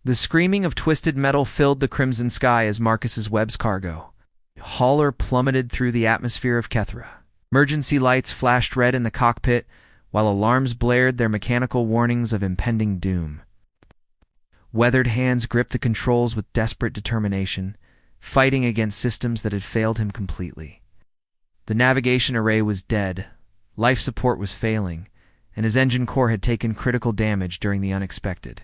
The screaming of twisted metal filled the crimson sky as Marcus's Webb's cargo hauler plummeted through the atmosphere of Kethra. Emergency lights flashed red in the cockpit, while alarms blared their mechanical warnings of impending doom. Weathered hands gripped the controls with desperate determination, fighting against systems that had failed him completely. The navigation array was dead, life support was failing, and his engine core had taken critical damage during the unexpected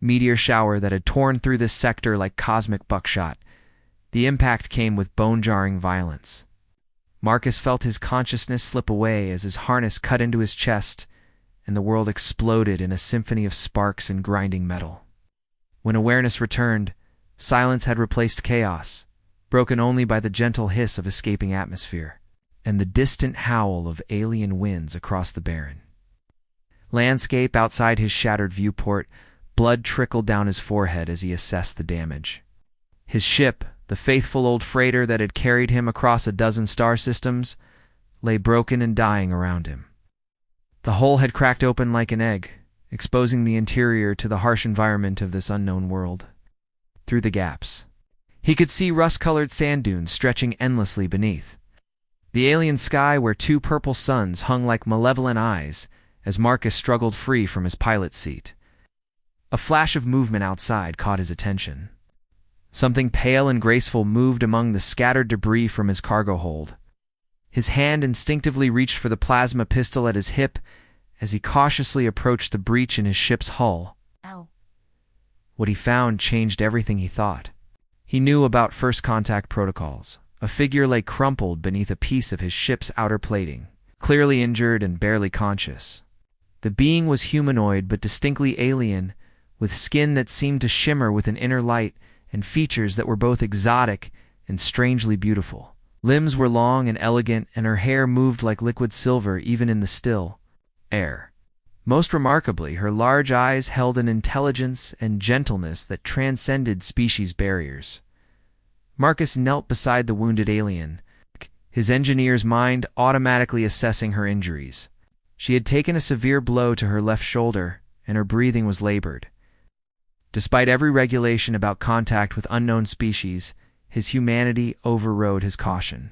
meteor shower that had torn through this sector like cosmic buckshot. The impact came with bone-jarring violence. Marcus felt his consciousness slip away as his harness cut into his chest, and the world exploded in a symphony of sparks and grinding metal. When awareness returned, silence had replaced chaos, broken only by the gentle hiss of escaping atmosphere and the distant howl of alien winds across the barren landscape outside his shattered viewport. Blood trickled down his forehead as he assessed the damage. His ship, the faithful old freighter that had carried him across a dozen star systems, lay broken and dying around him. The hull had cracked open like an egg, exposing the interior to the harsh environment of this unknown world. Through the gaps, he could see rust-colored sand dunes stretching endlessly beneath. The alien sky where two purple suns hung like malevolent eyes as Marcus struggled free from his pilot's seat. A flash of movement outside caught his attention. Something pale and graceful moved among the scattered debris from his cargo hold. His hand instinctively reached for the plasma pistol at his hip as he cautiously approached the breach in his ship's hull. Ow. What he found changed everything he thought. He knew about first contact protocols. A figure lay crumpled beneath a piece of his ship's outer plating, clearly injured and barely conscious. The being was humanoid but distinctly alien, with skin that seemed to shimmer with an inner light and features that were both exotic and strangely beautiful. Limbs were long and elegant, and her hair moved like liquid silver even in the still air. Most remarkably, her large eyes held an intelligence and gentleness that transcended species barriers. Marcus knelt beside the wounded alien, his engineer's mind automatically assessing her injuries. She had taken a severe blow to her left shoulder, and her breathing was labored. Despite every regulation about contact with unknown species, his humanity overrode his caution.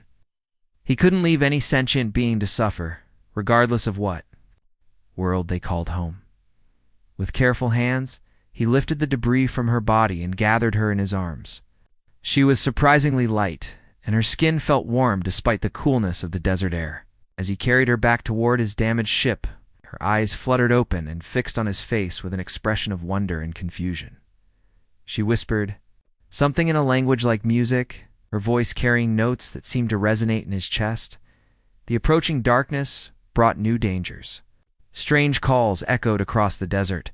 He couldn't leave any sentient being to suffer, regardless of what world they called home. With careful hands, he lifted the debris from her body and gathered her in his arms. She was surprisingly light, and her skin felt warm despite the coolness of the desert air. As he carried her back toward his damaged ship, her eyes fluttered open and fixed on his face with an expression of wonder and confusion. She whispered something in a language like music, her voice carrying notes that seemed to resonate in his chest. The approaching darkness brought new dangers. Strange calls echoed across the desert,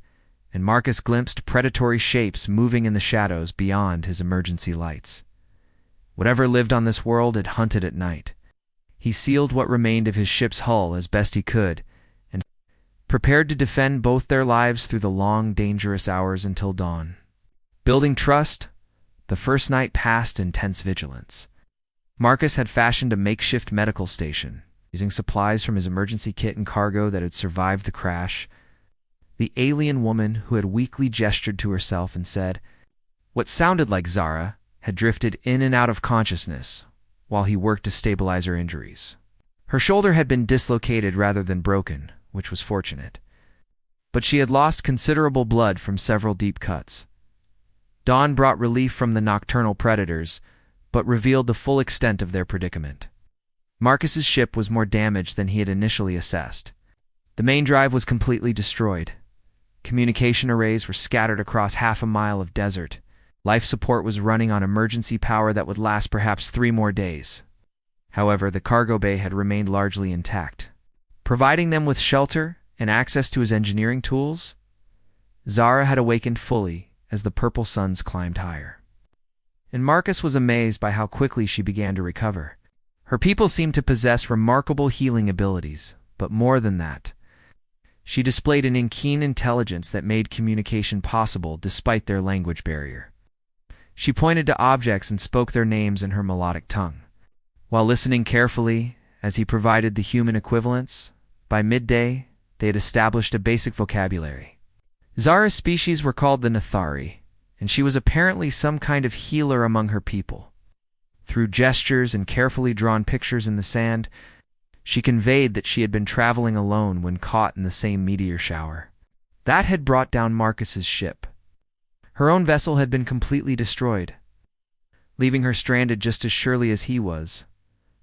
and Marcus glimpsed predatory shapes moving in the shadows beyond his emergency lights. Whatever lived on this world had hunted at night. He sealed what remained of his ship's hull as best he could, and prepared to defend both their lives through the long, dangerous hours until dawn. Building trust, the first night passed in tense vigilance. Marcus had fashioned a makeshift medical station, using supplies from his emergency kit and cargo that had survived the crash. The alien woman who had weakly gestured to herself and said what sounded like Zara had drifted in and out of consciousness while he worked to stabilize her injuries. Her shoulder had been dislocated rather than broken, which was fortunate, but she had lost considerable blood from several deep cuts. Dawn brought relief from the nocturnal predators, but revealed the full extent of their predicament. Marcus's ship was more damaged than he had initially assessed. The main drive was completely destroyed. Communication arrays were scattered across half a mile of desert. Life support was running on emergency power that would last perhaps 3 more days. However, the cargo bay had remained largely intact, providing them with shelter and access to his engineering tools. Zara had awakened fully as the purple suns climbed higher, and Marcus was amazed by how quickly she began to recover. Her people seemed to possess remarkable healing abilities, but more than that, she displayed an keen intelligence that made communication possible despite their language barrier. She pointed to objects and spoke their names in her melodic tongue. While listening carefully as he provided the human equivalents, by midday they had established a basic vocabulary. Zara's species were called the Nathari, and she was apparently some kind of healer among her people. Through gestures and carefully drawn pictures in the sand, she conveyed that she had been traveling alone when caught in the same meteor shower that had brought down Marcus's ship. Her own vessel had been completely destroyed, leaving her stranded just as surely as he was.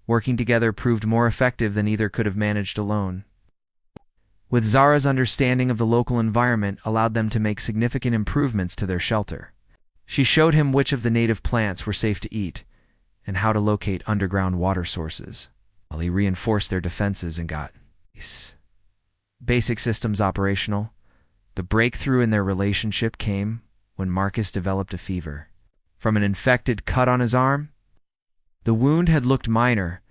Working together proved more effective than either could have managed alone. With Zara's understanding of the local environment allowed them to make significant improvements to their shelter. She showed him which of the native plants were safe to eat and how to locate underground water sources, while he reinforced their defenses and got basic systems operational. The breakthrough in their relationship came when Marcus developed a fever from an infected cut on his arm. The wound had looked minor,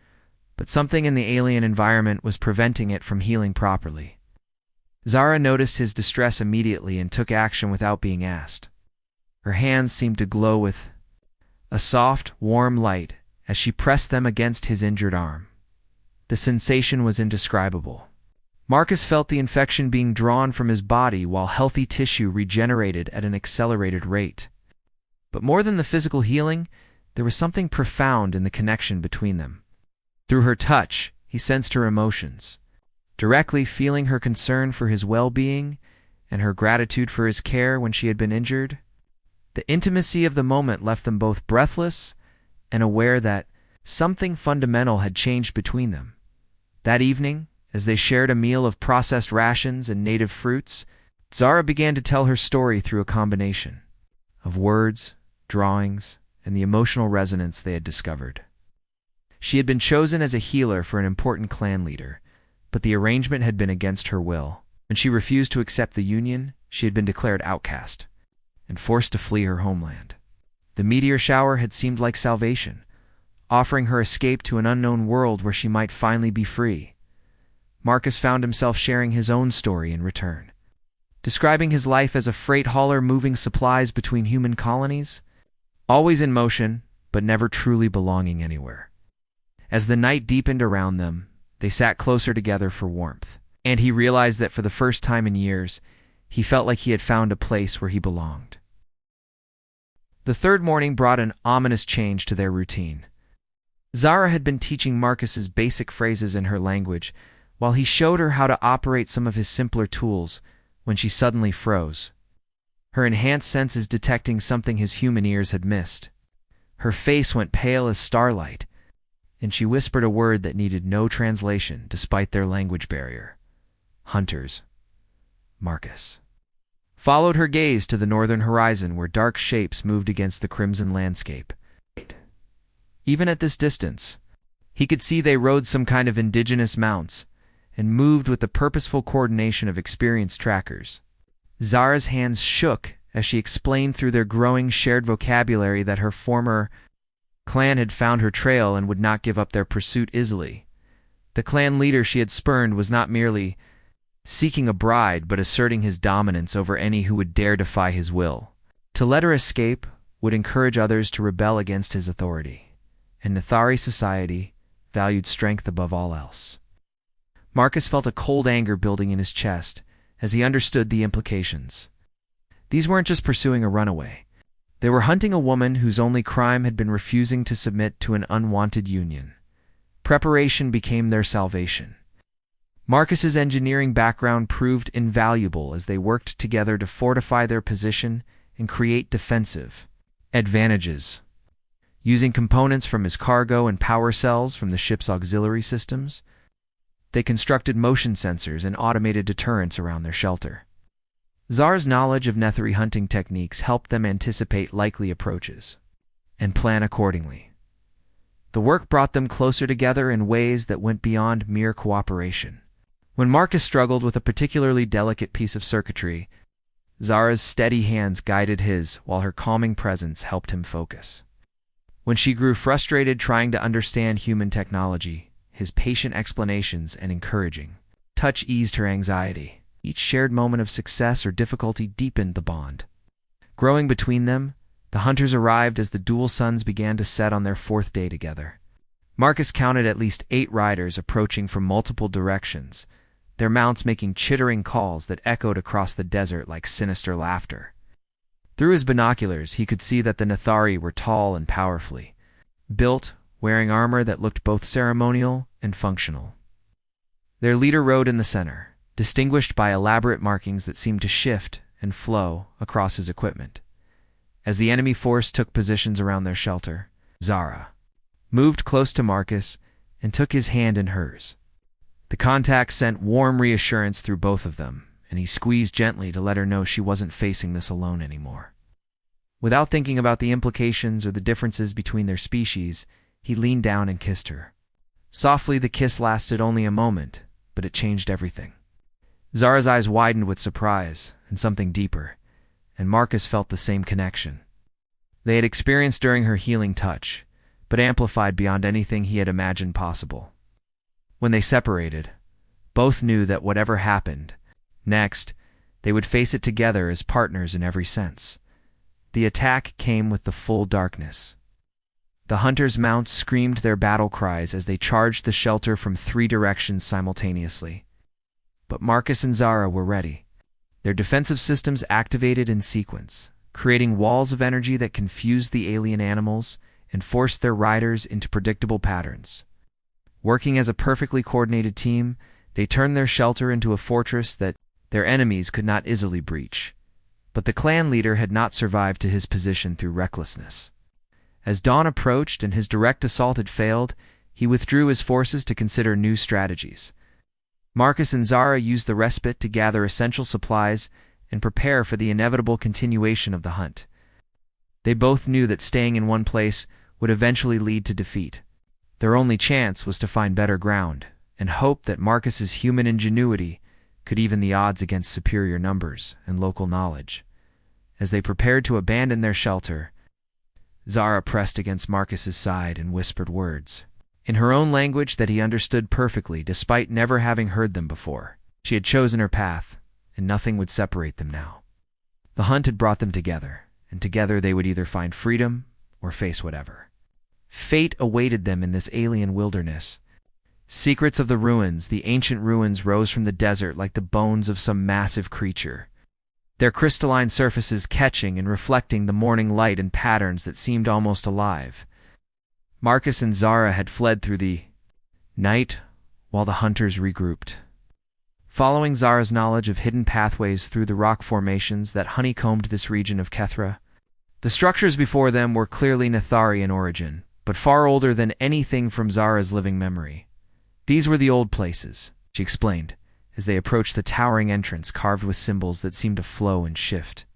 but something in the alien environment was preventing it from healing properly. Zara noticed his distress immediately and took action without being asked. Her hands seemed to glow with a soft, warm light as she pressed them against his injured arm. The sensation was indescribable. Marcus felt the infection being drawn from his body while healthy tissue regenerated at an accelerated rate. But more than the physical healing, there was something profound in the connection between them. Through her touch, he sensed her emotions, directly feeling her concern for his well-being and her gratitude for his care when she had been injured. The intimacy of the moment left them both breathless and aware that something fundamental had changed between them. That evening, as they shared a meal of processed rations and native fruits, Zara began to tell her story through a combination of words, drawings, and the emotional resonance they had discovered. She had been chosen as a healer for an important clan leader, but the arrangement had been against her will. When she refused to accept the union, she had been declared outcast and forced to flee her homeland. The meteor shower had seemed like salvation, offering her escape to an unknown world where she might finally be free. Marcus found himself sharing his own story in return, describing his life as a freight hauler moving supplies between human colonies, always in motion, but never truly belonging anywhere. As the night deepened around them, they sat closer together for warmth, and he realized that for the first time in years, he felt like he had found a place where he belonged. The third morning brought an ominous change to their routine. Zara had been teaching Marcus's basic phrases in her language, while he showed her how to operate some of his simpler tools, when she suddenly froze, her enhanced senses detecting something his human ears had missed. Her face went pale as starlight, and she whispered a word that needed no translation despite their language barrier. Hunters. Marcus followed her gaze to the northern horizon where dark shapes moved against the crimson landscape. Even at this distance, he could see they rode some kind of indigenous mounts and moved with the purposeful coordination of experienced trackers. Zara's hands shook as she explained through their growing shared vocabulary that her former clan had found her trail and would not give up their pursuit easily. The clan leader she had spurned was not merely seeking a bride but asserting his dominance over any who would dare defy his will. To let her escape would encourage others to rebel against his authority, and Nethari society valued strength above all else. Marcus felt a cold anger building in his chest as he understood the implications. These weren't just pursuing a runaway. They were hunting a woman whose only crime had been refusing to submit to an unwanted union. Preparation became their salvation. Marcus's engineering background proved invaluable as they worked together to fortify their position and create defensive advantages. Using components from his cargo and power cells from the ship's auxiliary systems, they constructed motion sensors and automated deterrents around their shelter. Zara's knowledge of Nethari hunting techniques helped them anticipate likely approaches and plan accordingly. The work brought them closer together in ways that went beyond mere cooperation. When Marcus struggled with a particularly delicate piece of circuitry, Zara's steady hands guided his while her calming presence helped him focus. When she grew frustrated trying to understand human technology, his patient explanations and encouraging touch eased her anxiety. Each shared moment of success or difficulty deepened the bond. Growing between them, the hunters arrived as the dual suns began to set on their fourth day together. Marcus counted at least 8 riders approaching from multiple directions, their mounts making chittering calls that echoed across the desert like sinister laughter. Through his binoculars, he could see that the Nethari were tall and powerfully built, wearing armor that looked both ceremonial and functional. Their leader rode in the center, distinguished by elaborate markings that seemed to shift and flow across his equipment. As the enemy force took positions around their shelter, Zara moved close to Marcus and took his hand in hers. The contact sent warm reassurance through both of them, and he squeezed gently to let her know she wasn't facing this alone anymore. Without thinking about the implications or the differences between their species, he leaned down and kissed her. Softly, the kiss lasted only a moment, but it changed everything. Zara's eyes widened with surprise and something deeper, and Marcus felt the same connection they had experienced during her healing touch, but amplified beyond anything he had imagined possible. When they separated, both knew that whatever happened next, they would face it together as partners in every sense. The attack came with the full darkness. The hunters' mounts screamed their battle cries as they charged the shelter from 3 directions simultaneously. But Marcus and Zara were ready. Their defensive systems activated in sequence, creating walls of energy that confused the alien animals and forced their riders into predictable patterns. Working as a perfectly coordinated team, they turned their shelter into a fortress that their enemies could not easily breach. But the clan leader had not survived to his position through recklessness. As dawn approached and his direct assault had failed, he withdrew his forces to consider new strategies. Marcus and Zara used the respite to gather essential supplies and prepare for the inevitable continuation of the hunt. They both knew that staying in one place would eventually lead to defeat. Their only chance was to find better ground and hope that Marcus's human ingenuity could even the odds against superior numbers and local knowledge. As they prepared to abandon their shelter, Zara pressed against Marcus's side and whispered words in her own language that he understood perfectly despite never having heard them before. She had chosen her path, and nothing would separate them now. The hunt had brought them together, and together they would either find freedom or face whatever fate awaited them in this alien wilderness. Secrets of the ruins, the ancient ruins rose from the desert like the bones of some massive creature, their crystalline surfaces catching and reflecting the morning light in patterns that seemed almost alive. Marcus and Zara had fled through the night while the hunters regrouped. Following Zara's knowledge of hidden pathways through the rock formations that honeycombed this region of Kethra, the structures before them were clearly Nethari in origin, but far older than anything from Zara's living memory. These were the old places, she explained, as they approached the towering entrance carved with symbols that seemed to flow and shift.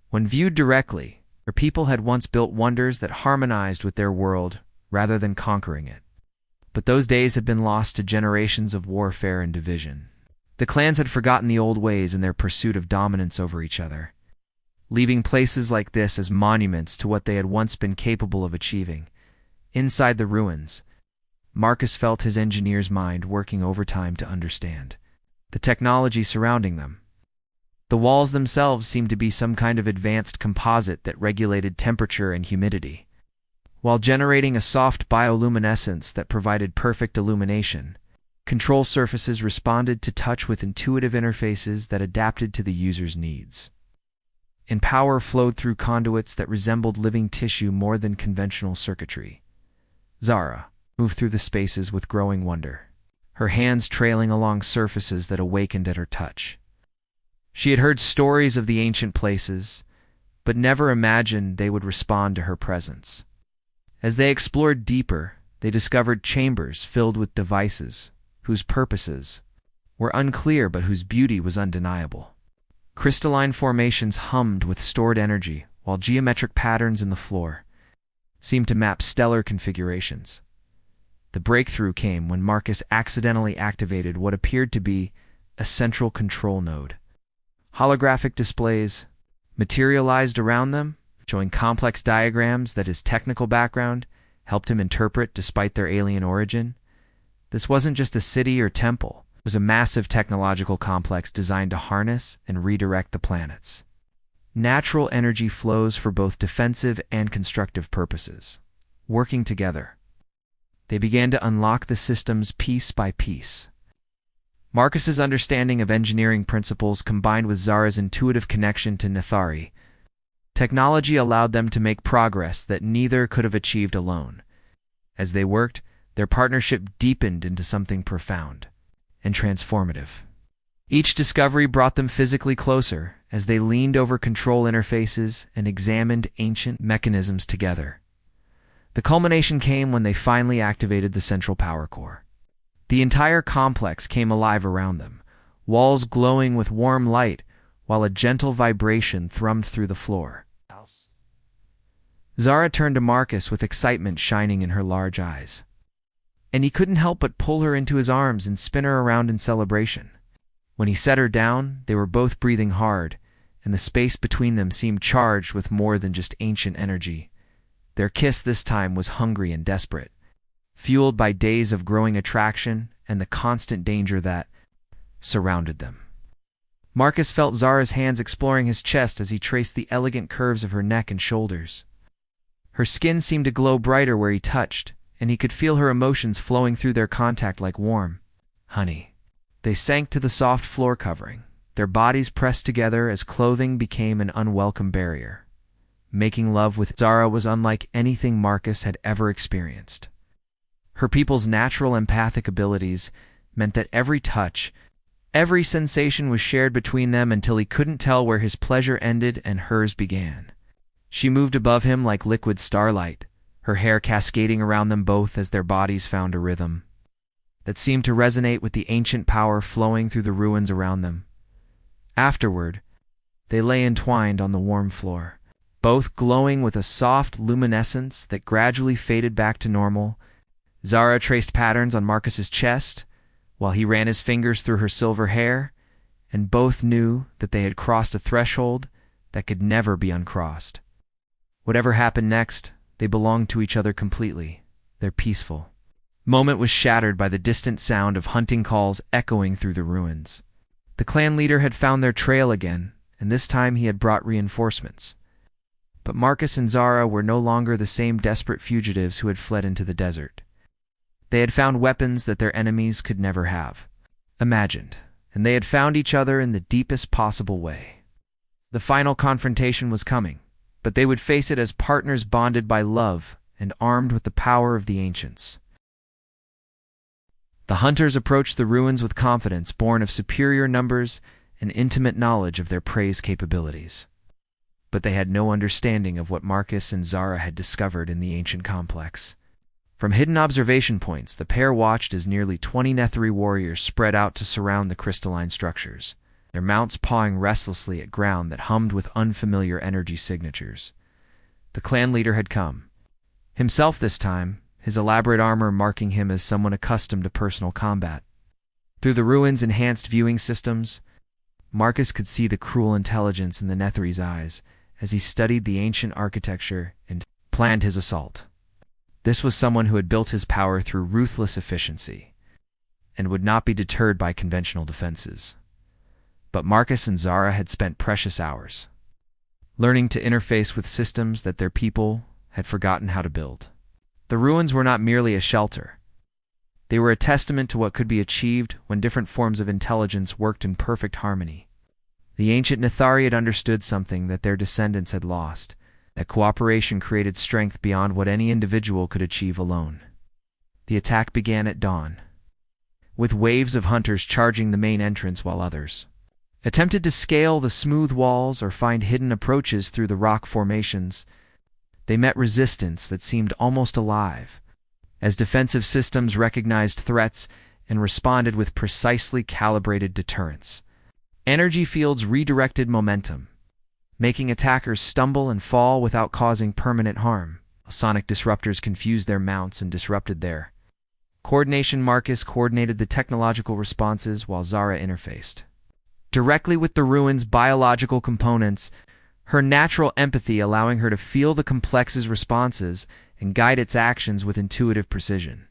When viewed directly, her people had once built wonders that harmonized with their world rather than conquering it. But those days had been lost to generations of warfare and division. The clans had forgotten the old ways in their pursuit of dominance over each other, leaving places like this as monuments to what they had once been capable of achieving. Inside the ruins, Marcus felt his engineer's mind working overtime to understand the technology surrounding them. The walls themselves seemed to be some kind of advanced composite that regulated temperature and humidity, while generating a soft bioluminescence that provided perfect illumination. Control surfaces responded to touch with intuitive interfaces that adapted to the user's needs. And power flowed through conduits that resembled living tissue more than conventional circuitry. Zara moved through the spaces with growing wonder, her hands trailing along surfaces that awakened at her touch. She had heard stories of the ancient places, but never imagined they would respond to her presence. As they explored deeper, they discovered chambers filled with devices whose purposes were unclear but whose beauty was undeniable. Crystalline formations hummed with stored energy, while geometric patterns in the floor seemed to map stellar configurations. The breakthrough came when Marcus accidentally activated what appeared to be a central control node. Holographic displays materialized around them, showing complex diagrams that his technical background helped him interpret despite their alien origin. This wasn't just a city or temple. It was a massive technological complex designed to harness and redirect the planets. Natural energy flows for both defensive and constructive purposes. Working together, they began to unlock the systems piece by piece. Marcus's understanding of engineering principles combined with Zara's intuitive connection to Nethari Technology allowed them to make progress that neither could have achieved alone. As they worked, their partnership deepened into something profound and transformative. Each discovery brought them physically closer as they leaned over control interfaces and examined ancient mechanisms together. The culmination came when they finally activated the central power core. The entire complex came alive around them, walls glowing with warm light while a gentle vibration thrummed through the floor. Zara turned to Marcus with excitement shining in her large eyes, and he couldn't help but pull her into his arms and spin her around in celebration. When he set her down, they were both breathing hard, and the space between them seemed charged with more than just ancient energy. Their kiss this time was hungry and desperate, fueled by days of growing attraction and the constant danger that surrounded them. Marcus felt Zara's hands exploring his chest as he traced the elegant curves of her neck and shoulders. Her skin seemed to glow brighter where he touched, and he could feel her emotions flowing through their contact like warm honey. They sank to the soft floor covering, their bodies pressed together as clothing became an unwelcome barrier. Making love with Zara was unlike anything Marcus had ever experienced. Her people's natural empathic abilities meant that every touch, every sensation was shared between them until he couldn't tell where his pleasure ended and hers began. She moved above him like liquid starlight, her hair cascading around them both as their bodies found a rhythm that seemed to resonate with the ancient power flowing through the ruins around them. Afterward, they lay entwined on the warm floor, both glowing with a soft luminescence that gradually faded back to normal. Zara traced patterns on Marcus's chest, while he ran his fingers through her silver hair, and both knew that they had crossed a threshold that could never be uncrossed. Whatever happened next, they belonged to each other completely. Their peaceful moment was shattered by the distant sound of hunting calls echoing through the ruins. The clan leader had found their trail again, and this time he had brought reinforcements. But Marcus and Zara were no longer the same desperate fugitives who had fled into the desert. They had found weapons that their enemies could never have imagined, and they had found each other in the deepest possible way. The final confrontation was coming, but they would face it as partners bonded by love and armed with the power of the ancients. The hunters approached the ruins with confidence born of superior numbers and intimate knowledge of their prey's capabilities. But they had no understanding of what Marcus and Zara had discovered in the ancient complex. From hidden observation points, the pair watched as nearly 20 Netheri warriors spread out to surround the crystalline structures, their mounts pawing restlessly at ground that hummed with unfamiliar energy signatures. The clan leader had come, himself this time, his elaborate armor marking him as someone accustomed to personal combat. Through the ruins' enhanced viewing systems, Marcus could see the cruel intelligence in the Netheri's eyes as he studied the ancient architecture and planned his assault. This was someone who had built his power through ruthless efficiency and would not be deterred by conventional defenses. But Marcus and Zara had spent precious hours learning to interface with systems that their people had forgotten how to build. The ruins were not merely a shelter. They were a testament to what could be achieved when different forms of intelligence worked in perfect harmony. The ancient Nethari had understood something that their descendants had lost, that cooperation created strength beyond what any individual could achieve alone. The attack began at dawn, with waves of hunters charging the main entrance while others attempted to scale the smooth walls or find hidden approaches through the rock formations. They met resistance that seemed almost alive, as defensive systems recognized threats and responded with precisely calibrated deterrence. Energy fields redirected momentum, making attackers stumble and fall without causing permanent harm. Sonic disruptors confused their mounts and disrupted their coordination. Marcus coordinated the technological responses while Zara interfaced directly with the ruins' biological components, her natural empathy allowing her to feel the complex's responses and guide its actions with intuitive precision.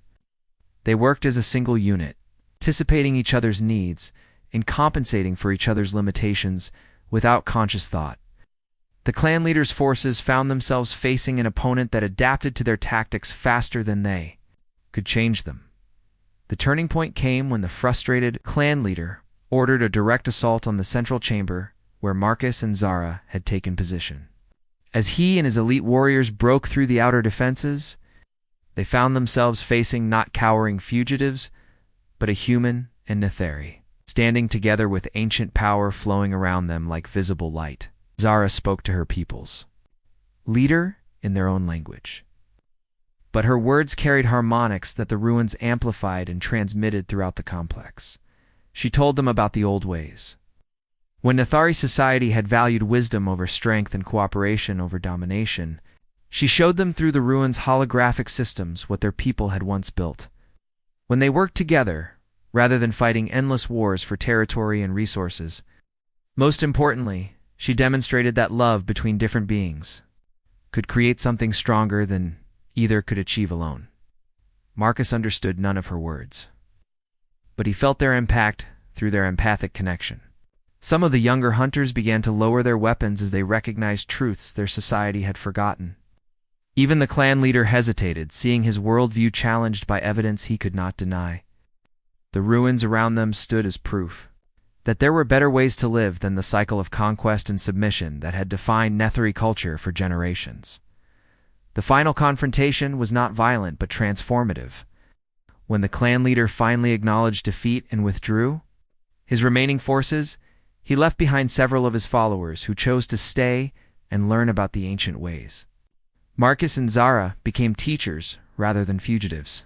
They worked as a single unit, anticipating each other's needs and compensating for each other's limitations without conscious thought. The clan leader's forces found themselves facing an opponent that adapted to their tactics faster than they could change them. The turning point came when the frustrated clan leader ordered a direct assault on the central chamber where Marcus and Zara had taken position. As he and his elite warriors broke through the outer defenses, they found themselves facing not cowering fugitives, but a human and Netheri, standing together with ancient power flowing around them like visible light. Zara spoke to her peoples, leader in their own language. But her words carried harmonics that the ruins amplified and transmitted throughout the complex. She told them about the old ways. When Nethari society had valued wisdom over strength and cooperation over domination, she showed them through the ruins' holographic systems what their people had once built. When they worked together, rather than fighting endless wars for territory and resources, most importantly, she demonstrated that love between different beings could create something stronger than either could achieve alone. Marcus understood none of her words, but he felt their impact through their empathic connection. Some of the younger hunters began to lower their weapons as they recognized truths their society had forgotten. Even the clan leader hesitated, seeing his worldview challenged by evidence he could not deny. The ruins around them stood as proof that there were better ways to live than the cycle of conquest and submission that had defined Netheri culture for generations. The final confrontation was not violent but transformative. When the clan leader finally acknowledged defeat and withdrew his remaining forces, he left behind several of his followers who chose to stay and learn about the ancient ways. Marcus and Zara became teachers rather than fugitives,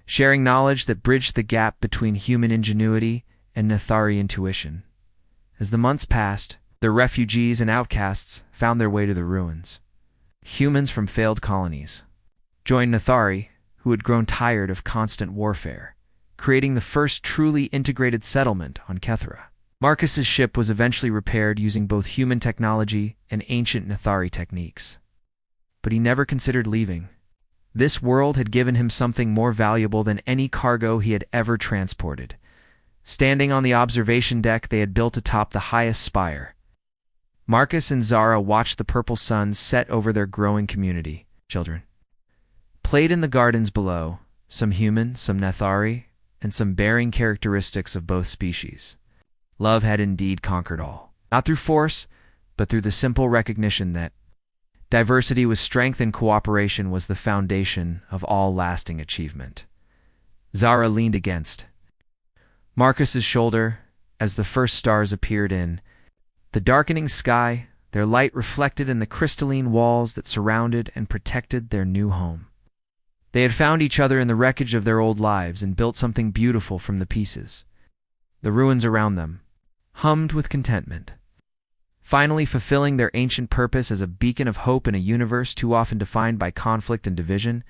sharing knowledge that bridged the gap between human ingenuity and Nethari intuition. As the months passed, the refugees and outcasts found their way to the ruins. Humans from failed colonies joined Nethari, who had grown tired of constant warfare, creating the first truly integrated settlement on Kethra. Marcus's ship was eventually repaired using both human technology and ancient Nethari techniques. But he never considered leaving. This world had given him something more valuable than any cargo he had ever transported. Standing on the observation deck they had built atop the highest spire, Marcus and Zara watched the purple sun set over their growing community. Children played in the gardens below, some human, some Nethari, and some bearing characteristics of both species. Love had indeed conquered all, not through force, but through the simple recognition that diversity with strength and cooperation was the foundation of all lasting achievement. Zara leaned against Marcus's shoulder as the first stars appeared in the darkening sky, their light reflected in the crystalline walls that surrounded and protected their new home. They had found each other in the wreckage of their old lives and built something beautiful from the pieces. The ruins around them hummed with contentment, finally fulfilling their ancient purpose as a beacon of hope in a universe too often defined by conflict and division.